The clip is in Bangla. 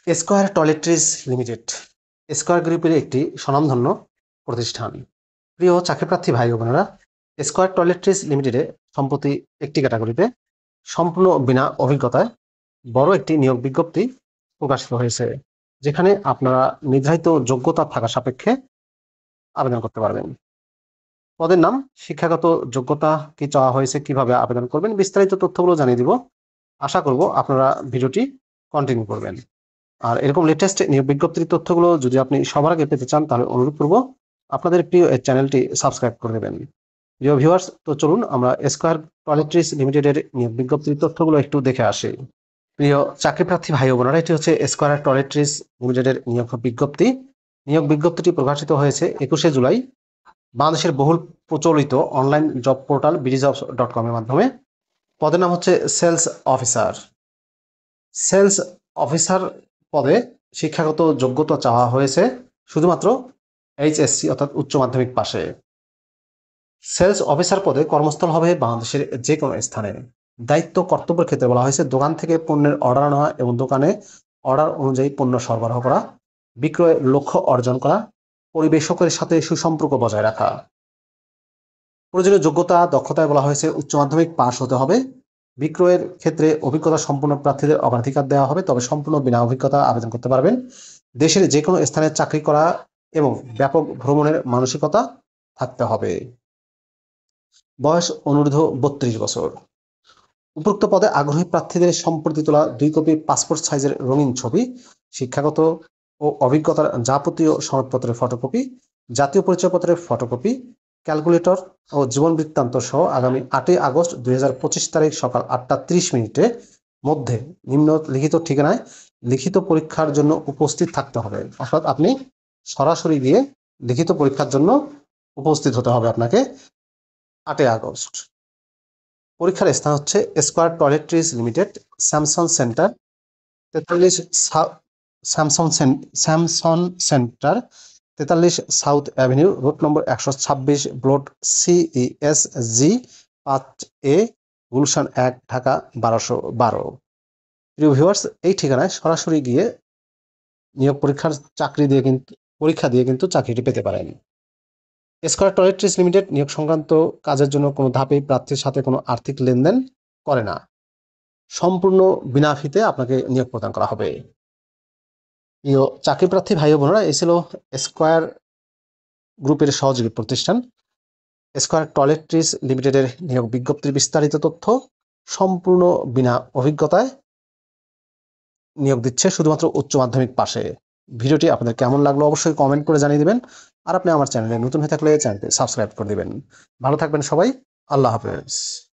স্কয়ার টয়লেট্রিজ লিমিটেড স্কয়ার গ্রুপের একটি স্বনামধন্য প্রতিষ্ঠান। প্রিয় চাকরিপ্রার্থী ভাই ও বোনেরা, স্কয়ার টয়লেট্রিজ লিমিটেডে সম্প্রতি একটি ক্যাটাগরিতে সম্পূর্ণ বিনা অভিজ্ঞতায় বড় একটি নিয়োগ বিজ্ঞপ্তি প্রকাশিত হয়েছে, যেখানে আপনারা নির্ধারিত যোগ্যতা থাকা সাপেক্ষে আবেদন করতে পারবেন। পদের নাম, শিক্ষাগত যোগ্যতা কি চাওয়া হয়েছে, কিভাবে আবেদন করবেন, বিস্তারিত তথ্যগুলো জানিয়ে দিব। আশা করব আপনারা ভিডিওটি কন্টিনিউ করবেন। আর এরকম লেটেস্ট নিয়োগ বিজ্ঞপ্তির তথ্যগুলো যদি আপনি সবার আগে পেতে চান, তাহলে অনুরোধ করব আপনাদের প্রিয় এই চ্যানেলটি সাবস্ক্রাইব করে দেবেন। প্রিয় ভিউয়ার্স, তো চলুন আমরা স্কয়ার টয়লেট্রিজ লিমিটেডের নিয়োগ বিজ্ঞপ্তির তথ্যগুলো একটু দেখে আসি। প্রিয় চাকরিপ্রার্থী ভাই ও বোনেরা, এটি হচ্ছে স্কয়ার টয়লেট্রিজ লিমিটেডের নিয়োগ বিজ্ঞপ্তি। নিয়োগ বিজ্ঞপ্তিটি প্রকাশিত হয়েছে 21শে জুলাই বাংলাদেশের বহুল প্রচলিত অনলাইন জব পোর্টাল BDJobs.com এর মাধ্যমে। পদের নাম হচ্ছে সেলস অফিসার। সেলস অফিসার পদে শিক্ষাগত যোগ্যতা চাওয়া হয়েছে শুধুমাত্র HSC অর্থাৎ উচ্চ মাধ্যমিক পাশে। সেলস অফিসার পদে কর্মস্থল হবে বাংলাদেশের যে কোনো স্থানে। দায়িত্ব কর্তব্যের ক্ষেত্রে বলা হয়েছে দোকান থেকে পণ্যের অর্ডার নেওয়া এবং দোকানে অর্ডার অনুযায়ী পণ্য সরবরাহ করা, বিক্রয়ের লক্ষ্য অর্জন করা, পরিবেশকের সাথে সুসম্পর্ক বজায় রাখা। প্রয়োজনীয় যোগ্যতা দক্ষতায় বলা হয়েছে উচ্চ মাধ্যমিক পাশ হতে হবে। বিক্রয়ের ক্ষেত্রে অভিজ্ঞতা সম্পন্ন প্রার্থীদের অগ্রাধিকার দেওয়া হবে, তবে সম্পূর্ণ বিনা অভিজ্ঞতা আবেদন করতে পারবেন। দেশের যে কোনো স্থানে চাকরি করা এবং ব্যাপক ভ্রমণের মানসিকতা থাকতে হবে। বয়স অনূর্ধ্ব 32 বছর। উপরোক্ত পদে আগ্রহী প্রার্থীদের সম্প্রতি তোলা 2 কপি পাসপোর্ট সাইজের রঙিন ছবি, শিক্ষাগত ও অভিজ্ঞতার যাবতীয় সনদপত্রের ফটোকপি, জাতীয় পরিচয়পত্রের ফটোকপি, ক্যালকুলেটর ও জীবন বৃত্তান্ত সহ আগামী 8ই আগস্ট 2025 তারিখ সকাল 8:30 মধ্যে নিম্নলিখিত ঠিকানায় লিখিত পরীক্ষার জন্য উপস্থিত থাকতে হবে। অর্থাৎ আপনি সরাসরি গিয়ে লিখিত পরীক্ষার জন্য উপস্থিত হতে হবে আপনাকে 8ই আগস্ট। পরীক্ষার স্থান হচ্ছে square toiletries limited, Samson centre 43 Samson centre 43 south avenue, road number 126, block CESG 5A, Gulshan 1, Dhaka 1212। প্রিয় ভিউয়ার্স, এই ঠিকানায় সরাসরি গিয়ে নিয়োগ পরীক্ষা দিয়ে কিন্তু চাকরিটি পেতে পারেন। স্কয়ার টয়লেট্রিজ লিমিটেড নিয়োগ সংক্রান্ত কাজের জন্য কোনো ধাপেই প্রার্থীর সাথে কোনো আর্থিক লেনদেন করে না। সম্পূর্ণ বিনা ফিতে আপনাকে নিয়োগ প্রদান করা হবে। প্রিয় চাকরি প্রার্থী ভাই ও বোনেরা, এই ছিল স্কয়ার গ্রুপের সহযোগী প্রতিষ্ঠান স্কয়ার টয়লেট্রিজ লিমিটেডের নিয়োগ বিজ্ঞপ্তির বিস্তারিত তথ্য। সম্পূর্ণ বিনা অভিজ্ঞতায় নিয়োগ দিচ্ছে, শুধুমাত্র উচ্চ মাধ্যমিক পাশে। ভিডিওটি আপনাদের কেমন লাগলো অবশ্যই কমেন্ট করে জানিয়ে দিবেন। আর আপনি আমার চ্যানেলে নতুন হয়ে থাকলে চ্যানেলটি সাবস্ক্রাইব করে দিবেন। ভালো থাকবেন সবাই। আল্লাহ হাফেজ।